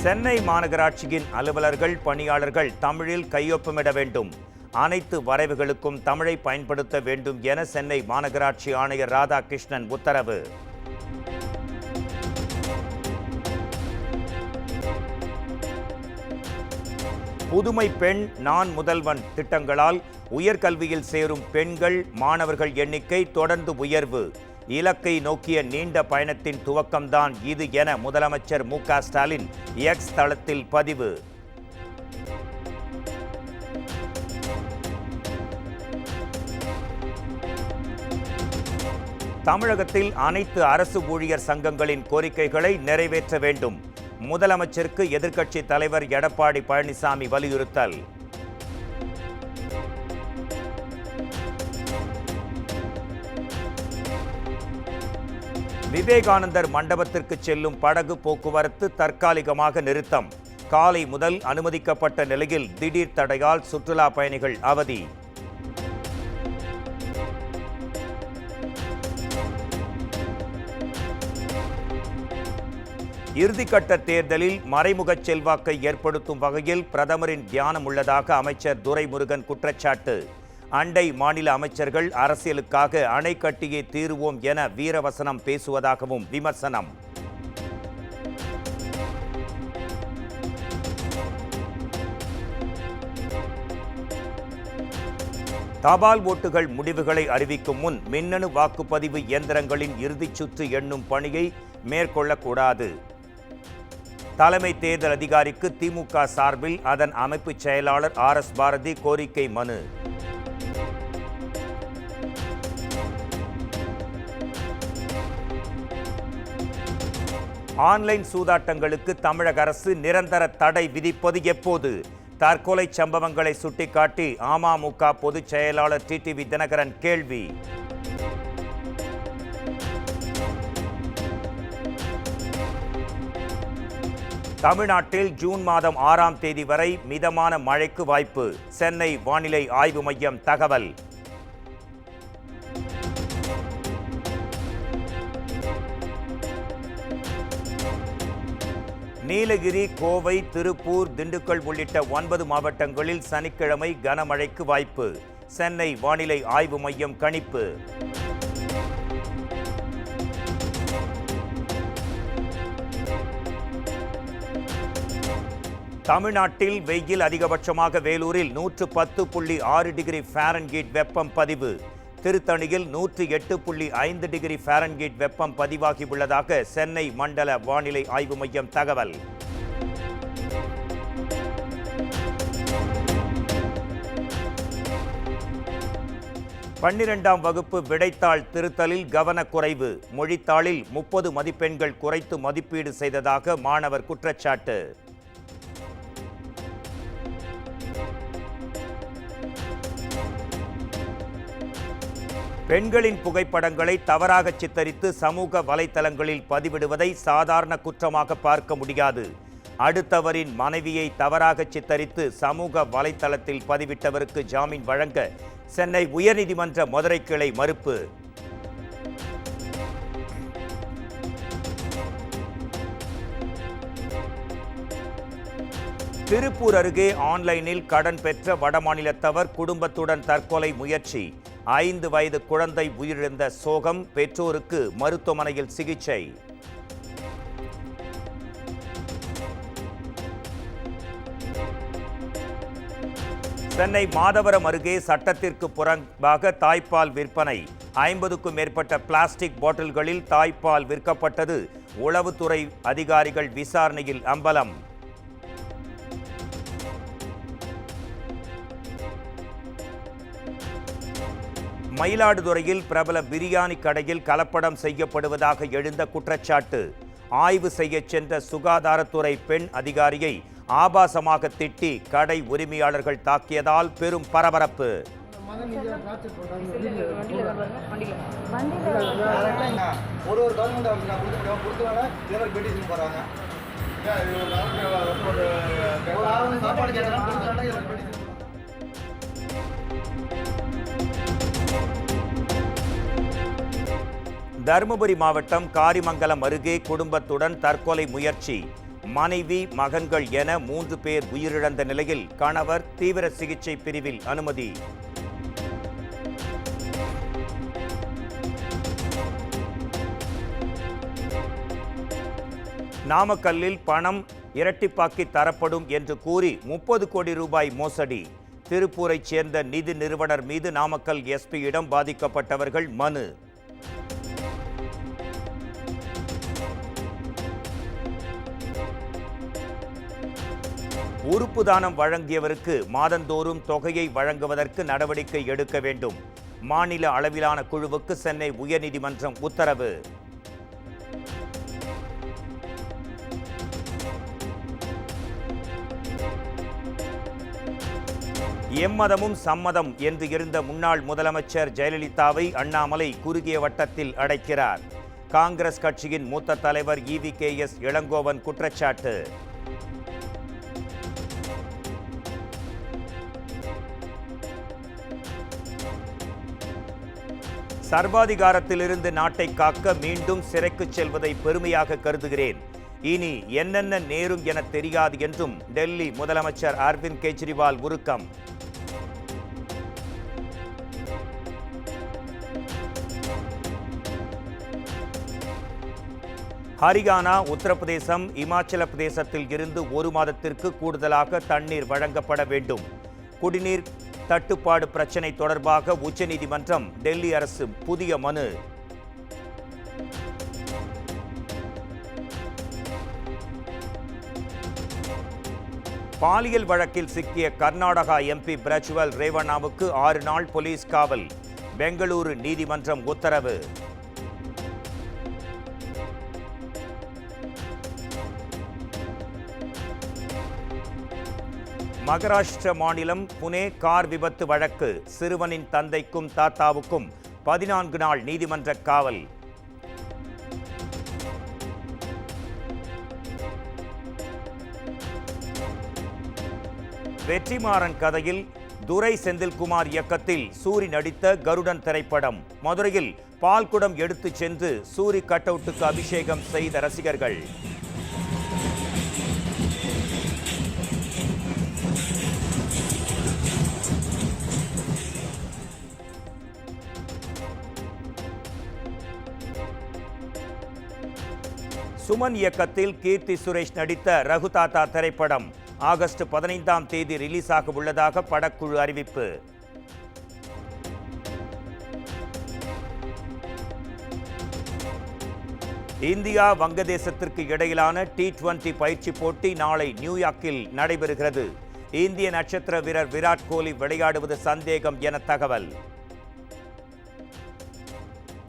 சென்னை மாநகராட்சியின் அலுவலர்கள், பணியாளர்கள் தமிழில் கையொப்பமிட வேண்டும். அனைத்து வரைவுகளுக்கும் தமிழை பயன்படுத்த வேண்டும் என சென்னை மாநகராட்சி ஆணையர் ராதாகிருஷ்ணன் உத்தரவு. புதுமை பெண் நான் முதல்வன் திட்டங்களால் உயர்கல்வியில் சேரும் பெண்கள், மாணவர்கள் எண்ணிக்கை தொடர்ந்து உயர்வு. இலக்கை நோக்கிய நீண்ட பயணத்தின் துவக்கம்தான் இது என முதலமைச்சர் மு.க. ஸ்டாலின் எக்ஸ் தளத்தில் பதிவு. தமிழகத்தில் அனைத்து அரசு ஊழியர் சங்கங்களின் கோரிக்கைகளை நிறைவேற்ற வேண்டும். முதலமைச்சருக்கு எதிர்க்கட்சி தலைவர் எடப்பாடி பழனிசாமி வலியுறுத்தல். விவேகானந்தர் மண்டபத்திற்கு செல்லும் படகு போக்குவரத்து தற்காலிகமாக நிறுத்தம். காலை முதல் அனுமதிக்கப்பட்ட நிலையில் திடீர் தடையால் சுற்றுலா பயணிகள் அவதி. இறுதிக்கட்ட தேர்தலில் மறைமுக செல்வாக்கை ஏற்படுத்தும் வகையில் பிரதமரின் தியானம் உள்ளதாக அமைச்சர் துரைமுருகன் குற்றச்சாட்டு. அண்டை மாநில அமைச்சர்கள் அரசியலுக்காக அணை கட்டியே தீருவோம் என வீரவசனம் பேசுவதாகவும் விமர்சனம். தபால் ஓட்டுகள் முடிவுகளை அறிவிக்கும் முன் மின்னணு வாக்குப்பதிவு இயந்திரங்களின் இறுதிச் சுற்று எண்ணும் பணியை மேற்கொள்ளக்கூடாது. தலைமை தேர்தல் அதிகாரிக்கு திமுக சார்பில் அதன் அமைப்பு செயலாளர் ஆர்.எஸ். பாரதி கோரிக்கை மனு. ஆன்லைன் சூதாட்டங்களுக்கு தமிழக அரசு நிரந்தர தடை விதிப்பது எப்போது? தற்கொலை சம்பவங்களை சுட்டிக்காட்டி அமமுக பொதுச் செயலாளர் டிடிவி தினகரன் கேள்வி. தமிழ்நாட்டில் ஜூன் மாதம் 6ஆம் தேதி வரை மிதமான மழைக்கு வாய்ப்பு. சென்னை வானிலை ஆய்வு மையம் தகவல். நீலகிரி, கோவை, திருப்பூர், திண்டுக்கல் உள்ளிட்ட 9 மாவட்டங்களில் சனிக்கிழமை கனமழைக்கு வாய்ப்பு. சென்னை வானிலை ஆய்வு மையம் கணிப்பு. தமிழ்நாட்டில் வெயில் அதிகபட்சமாக வேலூரில் 110.6 டிகிரி ஃபாரன்ஹீட் வெப்பம் பதிவு. திருத்தணியில் 108.5 டிகிரி ஃபாரன்ஹீட் வெப்பம் பதிவாகியுள்ளதாக சென்னை மண்டல வானிலை ஆய்வு மையம் தகவல். பன்னிரண்டாம் வகுப்பு விடைத்தாள் திருத்தலில் கவனக்குறைவு. மொழித்தாளில் 30 மதிப்பெண்கள் குறைத்து மதிப்பீடு செய்ததாக மாணவர் குற்றச்சாட்டு. பெண்களின் புகைப்படங்களை தவறாக சித்தரித்து சமூக வலைத்தளங்களில் பதிவிடுவதை சாதாரண குற்றமாக பார்க்க முடியாது. அடுத்தவரின் மனைவியை தவறாக சித்தரித்து சமூக வலைத்தளத்தில் பதிவிட்டவருக்கு ஜாமீன் வழங்க சென்னை உயர்நீதிமன்ற மதுரை கிளை மறுப்பு. திருப்பூர் அருகே ஆன்லைனில் கடன் பெற்ற வடமாநிலத்தவர் குடும்பத்துடன் தற்கொலை முயற்சி. 5 வயது குழந்தை உயிரிழந்த சோகம். பெற்றோருக்கு மருத்துவமனையில் சிகிச்சை. சென்னை மாதவரம் அருகே சட்டத்திற்கு புறம்பாக தாய்ப்பால் விற்பனை. 50க்கும் மேற்பட்ட பிளாஸ்டிக் பாட்டில்களில் தாய்ப்பால் விற்கப்பட்டது உளவுத்துறை அதிகாரிகள் விசாரணையில் அம்பலம். மயிலாடுதுறையில் பிரபல பிரியாணி கடையில் கலப்படம் செய்யப்படுவதாக எழுந்த குற்றச்சாட்டு. ஆய்வு செய்ய சென்ற சுகாதாரத்துறை பெண் அதிகாரியை ஆபாசமாக திட்டி கடை உரிமையாளர்கள் தாக்கியதால் பெரும் பரபரப்பு. தருமபுரி மாவட்டம் காரிமங்கலம் அருகே குடும்பத்துடன் தற்கொலை முயற்சி. மனைவி, மகன்கள் என 3 பேர் உயிரிழந்த நிலையில் கணவர் தீவிர சிகிச்சை பிரிவில் அனுமதி. நாமக்கல்லில் பணம் இரட்டிப்பாக்கி தரப்படும் என்று கூறி 30 கோடி ரூபாய் மோசடி. திருப்பூரைச் சேர்ந்த நிதி நிறுவனர் மீது நாமக்கல் எஸ்பியிடம் பாதிக்கப்பட்டவர்கள் மனு. உறுப்பு தானம் வழங்கியவருக்கு மாதந்தோறும் தொகையை வழங்குவதற்கு நடவடிக்கை எடுக்க வேண்டும். மாநில அளவிலான குழுவுக்கு சென்னை உயர்நீதிமன்றம் உத்தரவு. எம்மதமும் சம்மதம் என்று இருந்த முன்னாள் முதலமைச்சர் ஜெயலலிதாவை அண்ணாமலை குறுகிய வட்டத்தில் அடைக்கிறார். காங்கிரஸ் கட்சியின் மூத்த தலைவர் EVKS இளங்கோவன் குற்றச்சாட்டு. சர்வாதிகாரத்திலிருந்து நாட்டை காக்க மீண்டும் சிறைக்கு செல்வதை பெருமையாக கருதுகிறேன். இனி என்னென்ன நேரும் என தெரியாது என்றும் டெல்லி முதலமைச்சர் அரவிந்த் கெஜ்ரிவால் உருக்கம். ஹரியானா, உத்தரப்பிரதேசம், இமாச்சல பிரதேசத்தில் இருந்து 1 மாதத்திற்கு கூடுதலாக தண்ணீர் வழங்கப்பட வேண்டும். குடிநீர் தட்டுப்பாடு பிரச்சினை தொடர்பாக உச்சநீதிமன்றம் டெல்லி அரசு புதிய மனு. பாலியல் வழக்கில் சிக்கிய கர்நாடகா MP பிரஜ்வல் ரேவண்ணாவுக்கு 6 நாள் போலீஸ் காவல். பெங்களூரு நீதிமன்றம் உத்தரவு. மகாராஷ்டிர மாநிலம் புனே கார் விபத்து வழக்கு. சிறுவனின் தந்தைக்கும் தாத்தாவுக்கும் 14 நாள் நீதிமன்ற காவல். வெற்றிமாறன் கதையில் துரை செந்தில்குமார் இயக்கத்தில் சூரி நடித்த கருடன் திரைப்படம். மதுரையில் பால்குடம் எடுத்துச் சென்று சூரி கட் அவுட்டுக்கு அபிஷேகம் செய்த ரசிகர்கள். சுமன் இயக்கத்தில் கீர்த்தி சுரேஷ் நடித்த ரகுதாத்தா திரைப்படம் ஆகஸ்ட் 15ஆம் தேதி ரிலீஸ் ஆக உள்ளதாக படக்குழு அறிவிப்பு. இந்தியா வங்கதேசத்திற்கு இடையிலான T20 பயிற்சி போட்டி நாளை நியூயார்க்கில் நடைபெறுகிறது. இந்திய நட்சத்திர வீரர் விராட் கோலி விளையாடுவது சந்தேகம் என தகவல்.